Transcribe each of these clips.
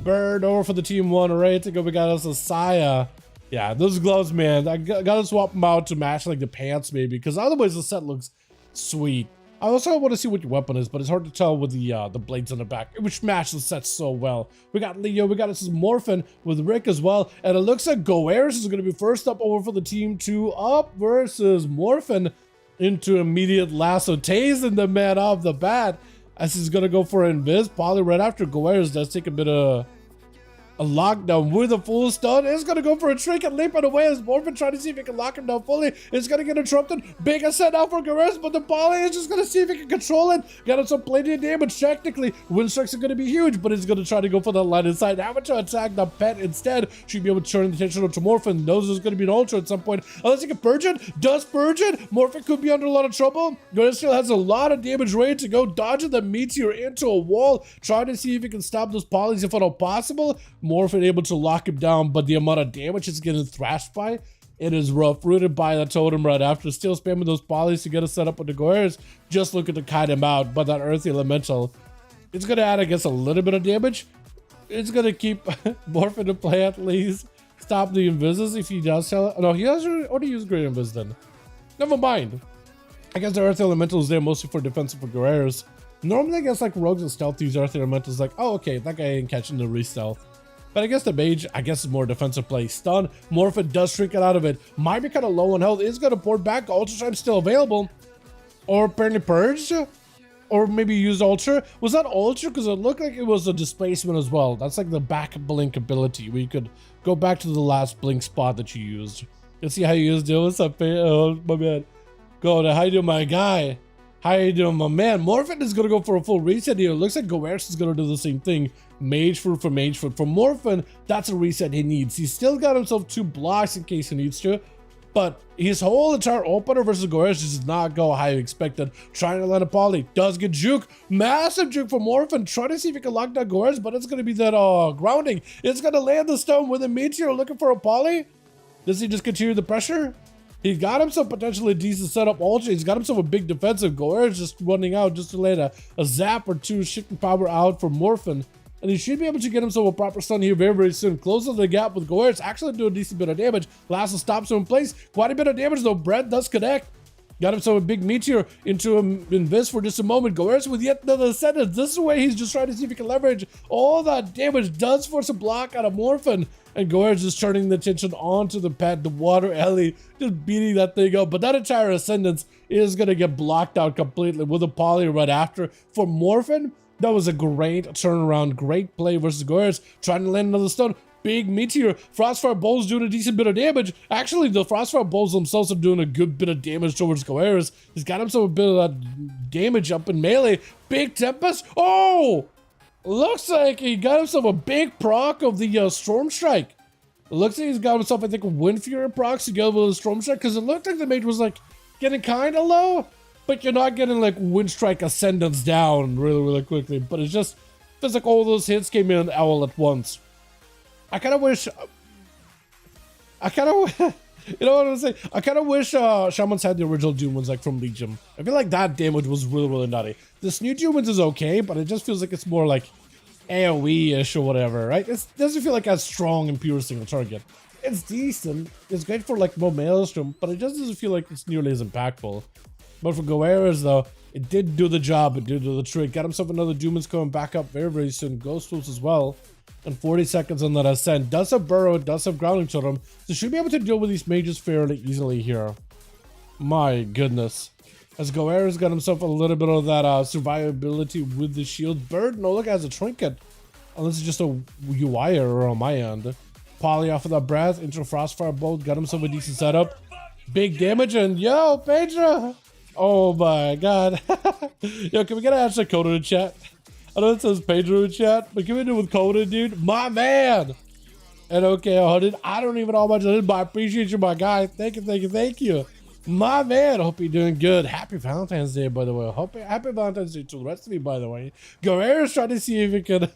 Bird over for the team one. Right to go. We got us a Saya. Yeah, those gloves, man. I gotta swap them out to match like the pants maybe, because otherwise the set looks sweet. I also want to see what your weapon is, but it's hard to tell with the blades on the back, which match the set so well. We got Leo, we got this Morphin with Rick as well, and it looks like Goeris is going to be first up over for the team 2 up versus Morphin into immediate lasso, tasing the man off the bat as he's going to go for an invis. Probably right after Goeris does take a bit of a lockdown with a full stun. It's going to go for a trick and leap it away as Morphin trying to see if he can lock him down fully. It's going to get interrupted. Big ascent out for Gares, but the Poly is just going to see if he can control it. Got him some plenty of damage. Technically, wind strikes are going to be huge, but he's going to try to go for that line inside. Having to attack the pet instead. Should be able to turn the attention to Morphin. Knows there's going to be an ultra at some point. Unless he can purge it. Does purge it. Morphin could be under a lot of trouble. Gares still has a lot of damage ready to go. Dodging the meteor into a wall. Trying to see if he can stop those Polys if at all possible. Morphin able to lock him down, but the amount of damage he's getting thrashed by, it is rough. Rooted by the totem right after, still spamming those Polys to get a setup with the Goers, just looking to kite him out. But that Earthy Elemental, it's gonna add, I guess, a little bit of damage. It's gonna keep Morphin to play at least. Stop the invises if he does tell it. No, he has already used Great Invis then. Never mind. I guess the Earthy Elemental is there mostly for defensive for Guerreros. Normally, I guess like rogues and stealth use Earthy Elementals like, oh, okay, that guy ain't catching the re-stealth. But I guess the mage, I guess, is more defensive play. Stun, Morphin does shrink it out of it. Might be kind of low on health. Is going to port back. Ultra Strike still available. Or apparently purged. Or maybe used Ultra. Was that Ultra? Because it looked like it was a displacement as well. That's like the back blink ability, where you could go back to the last blink spot that you used. Let's see how you used it. What's up, my man? Go to, how you doing, my guy? How you doing, my man? Morphin is going to go for a full reset here. It looks like Goers is going to do the same thing. Mage Fruit for Mage Fruit. For Morphin, that's a reset he needs. He's still got himself 2 blocks in case he needs to. But his whole entire opener versus Goers does not go how you expected. Trying to land a Poly. Does get juke. Massive juke for Morphin. Trying to see if he can lock down Goers, but it's going to be that grounding. It's going to land the stone with a Meteor looking for a Poly. Does he just continue the pressure? He got himself potentially a decent setup ultra. He's got himself a big defensive. Goers just running out just to let a zap or 2 shifting power out for Morphin. And he should be able to get himself a proper stun here very, very soon. Closes the gap with Goers. Actually do a decent bit of damage. Lasso stops him in place. Quite a bit of damage though. Brett does connect. Got himself a big meteor into him invis for just a moment. Goers with yet another sentence. This is the way he's just trying to see if he can leverage all that damage. Does force a block out of Morphin. And Goers just turning the attention onto the pet, the water Ellie, just beating that thing up. But that entire ascendance is going to get blocked out completely with a Poly right after. For Morphin, that was a great turnaround, great play versus Goers. Trying to land another stun. Big meteor. Frostfire Bowls doing a decent bit of damage. Actually, the Frostfire Bowls themselves are doing a good bit of damage towards Goers. He's got himself a bit of that damage up in melee. Big Tempest. Oh! Looks like he got himself a big proc of the Storm Strike. It looks like he's got himself, I think, a Wind Fury procs together with a Storm Strike, because it looked like the mage was like getting kind of low, but you're not getting like Wind Strike ascendance down really, really quickly. But it's just feels like all those hits came in all at once. I kind of wish. You know what I'm saying? I kind of wish Shamans had the original Doom ones like from Legion. I feel like that damage was really, really nutty. This new Doom ones is okay, but it just feels like it's more like AoE-ish or whatever, right? It doesn't feel like as strong and piercing a target. It's decent. It's great for like more Maelstrom, but it just doesn't feel like it's nearly as impactful. But for Goeras though, it did do the job. It did do the trick. Got himself another Doomans coming back up very, very soon. Ghost Wolves as well. And 40 seconds on that ascent. Does have Burrow, does have Grounding Totem. So should be able to deal with these mages fairly easily here. My goodness. As Goeras got himself a little bit of that survivability with the shield. Bird, no look, has a trinket. Unless it's just a UI error on my end. Poly off of that breath. Into a Frostfire Bolt. Got himself a decent setup. Big damage and yo, Pedro. Oh my god. Yo, can we get an hashtag code in the chat? I know it says Pedro in chat, but can we do it with Coda, dude? My man! And okay, 100. I don't even know how much I did, but I appreciate you, my guy. Thank you, thank you, thank you. My man, hope you're doing good. Happy Valentine's Day, by the way. Happy Valentine's Day to the rest of you, by the way. Guerrero's trying to see if he can...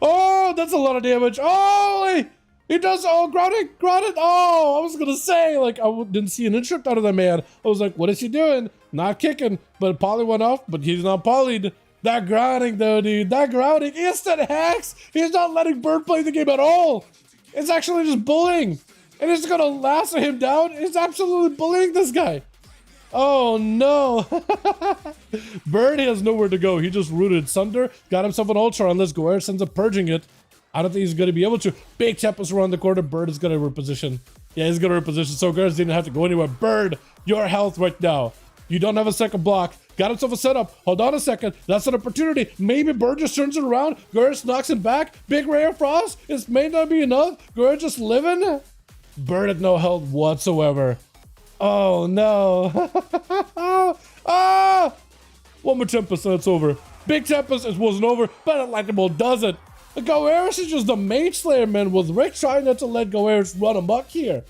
Oh, that's a lot of damage. Holy! He does, oh, grounded. Oh, I was gonna say, like, I didn't see an interrupt out of that man. I was like, what is he doing? Not kicking, but Poly went off, but he's not polyed. That grounding though, dude. That grounding. Instant hacks. He's not letting Bird play the game at all. It's actually just bullying. And it's gonna lasso him down. It's absolutely bullying this guy. Oh no. Bird has nowhere to go. He just rooted Sunder. Got himself an Ultra unless Goer ends up purging it. I don't think he's gonna be able to. Big Tempest around the corner. Bird is gonna reposition. Yeah, he's gonna reposition. So Goer didn't have to go anywhere. Bird, your health right now. You don't have a second block. Got himself a setup. Hold on a second. That's an opportunity. Maybe Bird just turns it around. Gurus knocks him back. Big Ray of Frost. It may not be enough. Gurus just living. Bird had no health whatsoever. Oh no. Ah! One more Tempest and it's over. Big Tempest, it wasn't over, but Lightning does it. Goeris is just the Mage Slayer, man, with Rick trying not to let Goeris run amok here.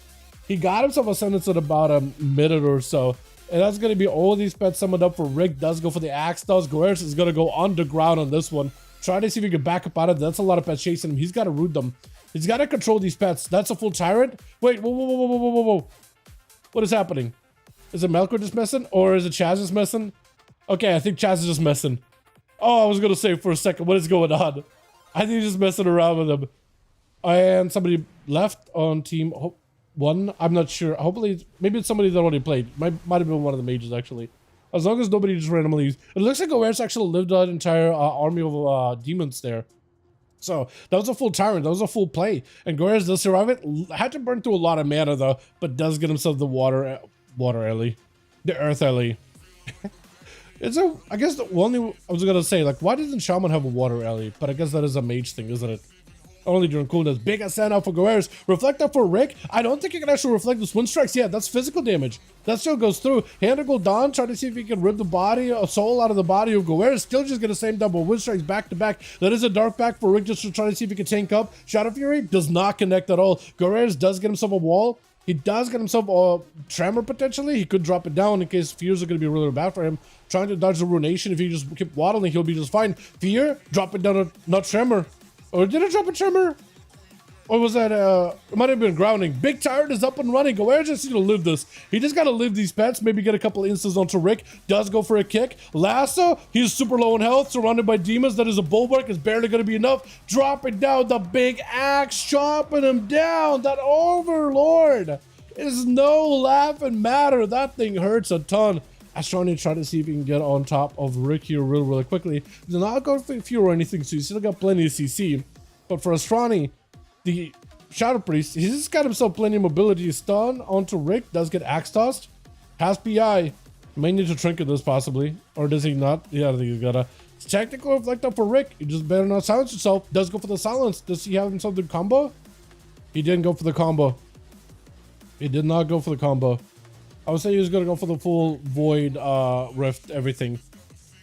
He got himself a sentence in about a minute or so. And that's going to be all these pets summoned up for Rick. Does go for the axe. Does Goeris is going to go underground on this one. Try to see if he can back up out of it. That's a lot of pets chasing him. He's got to root them. He's got to control these pets. That's a full Tyrant. Wait, whoa. What is happening? Is it Melkor just messing? Or is it Chaz just messing? Okay, I think Chaz is just messing. Oh, I was going to say for a second, what is going on? I think he's just messing around with him. And somebody left on team one. I'm not sure. Hopefully, maybe it's somebody that already played. Might have been one of the mages, actually. As long as nobody just randomly leaves. It looks like Goeris actually lived that entire army of demons there. So, that was a full Tyrant. That was a full play. And Goeris does survive it. Had to burn through a lot of mana, though. But does get himself the water Ellie. The Earth Ellie. I guess the only, I was gonna say, like, why doesn't Shaman have a water Ellie? But I guess that is a mage thing, isn't it? Only during coolness. Big ascent out for Goeris. Reflect up for Rick. I don't think you can actually reflect the Wind Strikes yet. That's physical damage. That still goes through. Hand to Gul'dan, trying to see if he can rip the body, a soul out of the body of Goeris. Still just get the same double Wind Strikes back to back. That is a dark back for Rick just to try to see if he can tank up. Shadow Fury does not connect at all. Goeris does get himself a wall. He does get himself a Tremor potentially. He could drop it down in case Fears are going to be really bad for him. Trying to dodge the Ruination. If he just keep waddling, he'll be just fine. Fear, drop it down, not Tremor. Or did it drop a Tremor? Or was that, it might have been grounding. Big Tyrant is up and running. Goeris just need to live this. He just got to live these pets. Maybe get a couple instances onto Rick. Does go for a kick. Lasso, he's super low in health. Surrounded by demons. That is a bulwark. It's barely going to be enough. Dropping down the big axe. Chopping him down. That Overlord is no laughing matter. That thing hurts a ton. Astrani trying to see if he can get on top of Rick here really quickly. He's not going for fear or anything, so he's still got plenty of CC. But for Astrani, the Shadow Priest, he's just got himself plenty of mobility. Stun onto Rick, does get axe tossed. Has PI. May need to trinket this possibly. Or does he not? Yeah, I think he's gotta. Technical reflect up for Rick. He just better not silence himself. Does go for the silence. Does he have himself the combo? He didn't go for the combo. He did not go for the combo. I would say he was gonna go for the full Void Rift everything.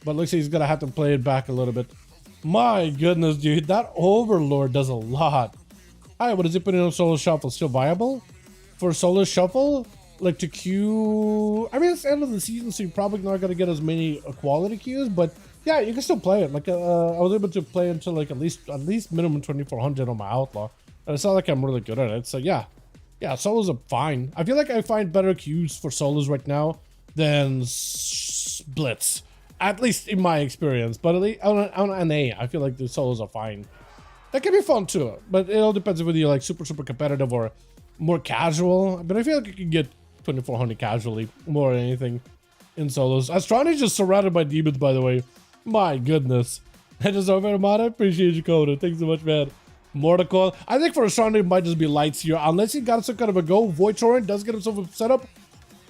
But looks like he's gonna have to play it back a little bit. My goodness, dude. That Overlord does a lot. Hi, what is he putting on Solo Shuffle? Still viable? For Solo Shuffle? Like to queue... I mean, it's the end of the season, so you're probably not going to get as many quality queues, but yeah, you can still play it. Like, I was able to play until like at least minimum 2400 on my Outlaw. And it's not like I'm really good at it, so yeah. Yeah, solos are fine. I feel like I find better queues for solos right now than splits. At least in my experience. But at least on NA, I feel like the solos are fine. That can be fun too, but it all depends whether you're like super competitive or more casual. But I feel like you can get 2400 casually more than anything in solos. Astrani just surrounded by demons, by the way. My goodness. I just over Amada. Appreciate you, Coda. Thanks so much, man. More to call. I think for Astrani it might just be lights here, unless he got some kind of a go. Void Torrent does get himself a setup.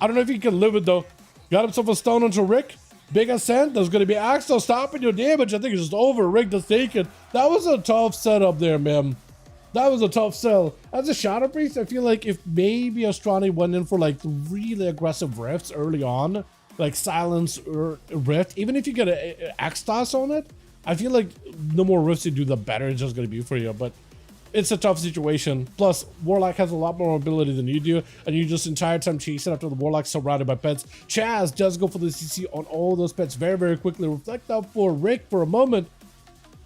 I don't know if he can live it though. Got himself a stone onto Rick. Big ascent. There's going to be Axel stopping your damage. I think it's just over. Rick does take it. That was a tough setup there, man. That was a tough sell. As a Shadow Priest, I feel like if maybe Astrani went in for like really aggressive rifts early on, like silence or rift, even if you get an axe toss on it, I feel like the more rifts you do, the better it's just going to be for you. But it's a tough situation. Plus, Warlock has a lot more mobility than you do, and you just entire time chasing after the Warlock surrounded by pets. Chaz does go for the CC on all those pets very quickly. Reflect up for Rick for a moment.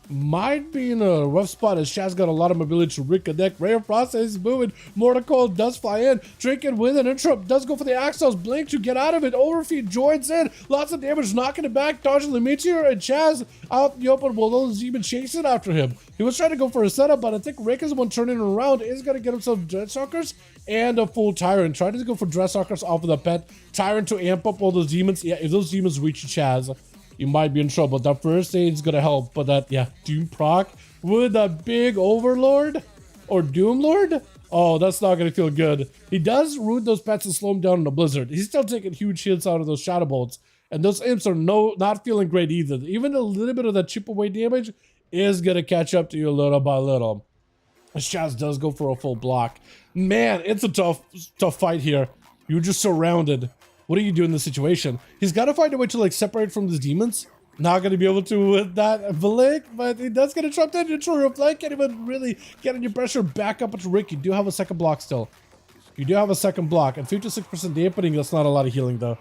might be in a rough spot as Shaz got a lot of mobility to reconnect. Ray of Frost is moving. Mortal does fly in. Trinket with an interrupt. Does go for the Axos. Blink to get out of it. Overfeed joins in. Lots of damage. Knocking it back. Dodging the Meteor. And Shaz out in the open while those demons chasing after him. He was trying to go for a setup, but I think Rick is the one turning around. Is going to get himself Dreadsuckers and a full Tyrant. Trying to go for Dreadsuckers off of the pet. Tyrant to amp up all those demons. Yeah, if those demons reach Chaz, you might be in trouble. That first aid is gonna help, but that, yeah, Doom proc with a big Overlord or Doom Lord? Oh, that's not gonna feel good. He does root those pets and slow him down in the blizzard. He's still taking huge hits out of those shadow bolts, and those imps are not feeling great either. Even a little bit of that chip away damage is gonna catch up to you little by little. Shaz does go for a full block. Man, it's a tough fight here. You're just surrounded. What do you do in this situation? He's got to find a way to like separate from these demons. Not going to be able to with that Blink, but he does get a trapped in neutral reply. Can't even really get any pressure back up into Rick. You do have a second block still. You do have a second block and 56% dampening. That's not a lot of healing though.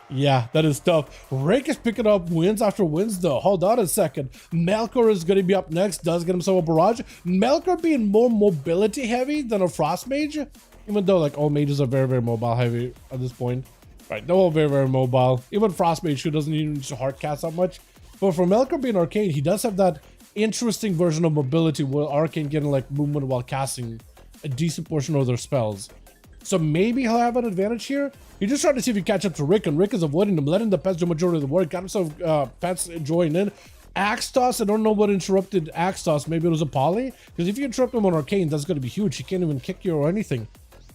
Yeah, that is tough. Rick is picking up wins after wins though. Hold on a second. Melkor is going to be up next. Does get himself a barrage. Melkor being more mobility heavy than a Frost Mage. Even though like all mages are very, very mobile heavy at this point. Right, they're all very, very mobile. Even Frostmage, who doesn't even use hard cast that much. But for Melkor being Arcane, he does have that interesting version of mobility where Arcane getting like movement while casting a decent portion of their spells. So maybe he'll have an advantage here. He just tried to see if he catch up to Rick, and Rick is avoiding him, letting the pets do majority of the work. Got himself pets joining in. Axe Toss, I don't know what interrupted Axe Toss. Maybe it was a poly? Because if you interrupt him on Arcane, that's going to be huge. He can't even kick you or anything.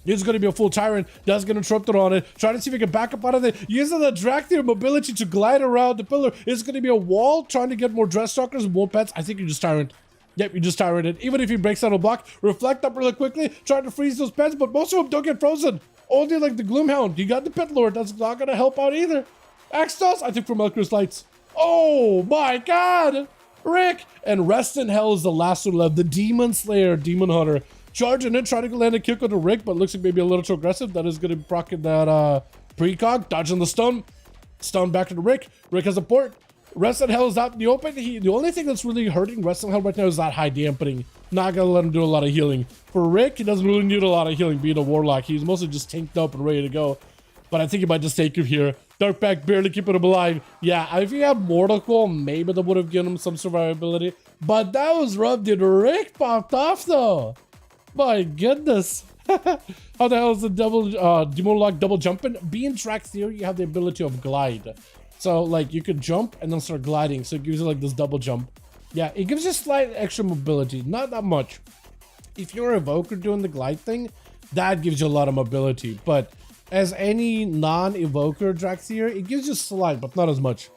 It's going to be a full Tyrant. Does get interrupted on it. Trying to see if he can back up out of it. Using the Dracthyr mobility to glide around the pillar. It's going to be a wall. Trying to get more Dreadsuckers and more pets. I think you just Tyrant. Yep, you just Tyranted. Even if he breaks out a block, reflect up really quickly. Trying to freeze those pets, but most of them don't get frozen. Only like the Gloomhound. You got the Pit Lord. That's not going to help out either. Axtos, I think for Melkor's Lights. Oh my god! Rick! And Rest in Hell is the last one left. The Demon Slayer, Demon Hunter. Charging in, trying to land a kick on the Rick, but looks like maybe a little too aggressive. That is going to be proccing that precog, dodging the stun. Stun back to the Rick. Rick has a port. Rest in Hell is out in the open. The only thing that's really hurting Rest in Hell right now is that high dampening. Not going to let him do a lot of healing. For Rick, he doesn't really need a lot of healing being a Warlock. He's mostly just tanked up and ready to go. But I think he might just take him here. Darkback barely keeping him alive. Yeah, if he had Mortal Coil, maybe that would have given him some survivability. But that was rough, dude. Rick popped off though. My goodness. How the hell is the Demonology double jumping? Being track theory, you have the ability of glide. So like you could jump and then start gliding. So it gives you like this double jump. Yeah, it gives you slight extra mobility. Not that much. If you're a Evoker doing the glide thing, that gives you a lot of mobility. But as any non-Evoker Draxier, it gives you slight, but not as much.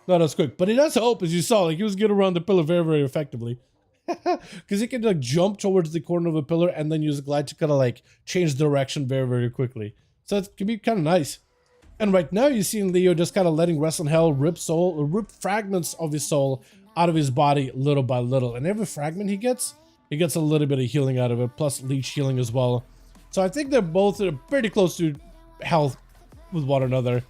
Not as quick. But it does help, as you saw. Like he was getting around the pillar very, very effectively. Because he can like jump towards the corner of the pillar and then use a glide to kind of like change direction very, very quickly. So it can be kind of nice. And right now you're seeing Leo just kind of letting Rest in Hell rip fragments of his soul out of his body little by little. And every fragment he gets a little bit of healing out of it, plus leech healing as well. So I think they're both pretty close to health with one another.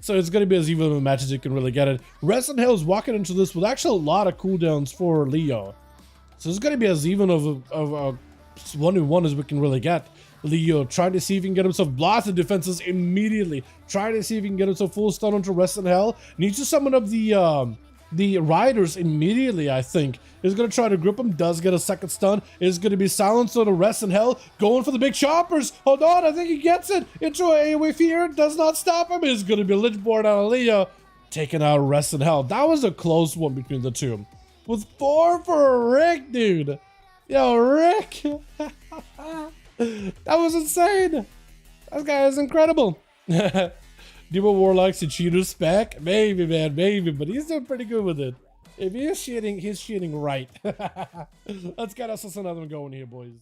So it's going to be as even of a match as you can really get it. Rest in Hell is walking into this with actually a lot of cooldowns for Leo. So it's going to be as even of a 1v1 as we can really get. Leo trying to see if he can get himself blasted defenses immediately. Trying to see if he can get himself full stun onto Rest in Hell. Needs to summon up the riders immediately, I think. He's going to try to grip him. Does get a second stun. Is going to be silenced on the Rest in Hell. Going for the big choppers. Hold on, I think he gets it. Into a AoE fear. Does not stop him. It's going to be a Lichborn out of Leo. Taking out Rest in Hell. That was a close one between the two. With 4 for Rick, dude. Yo, Rick. That was insane. That guy is incredible. Demo Warlock's a cheater spec? Maybe, man, maybe. But he's doing pretty good with it. If he is cheating, he's cheating right. Let's get us another one going here, boys.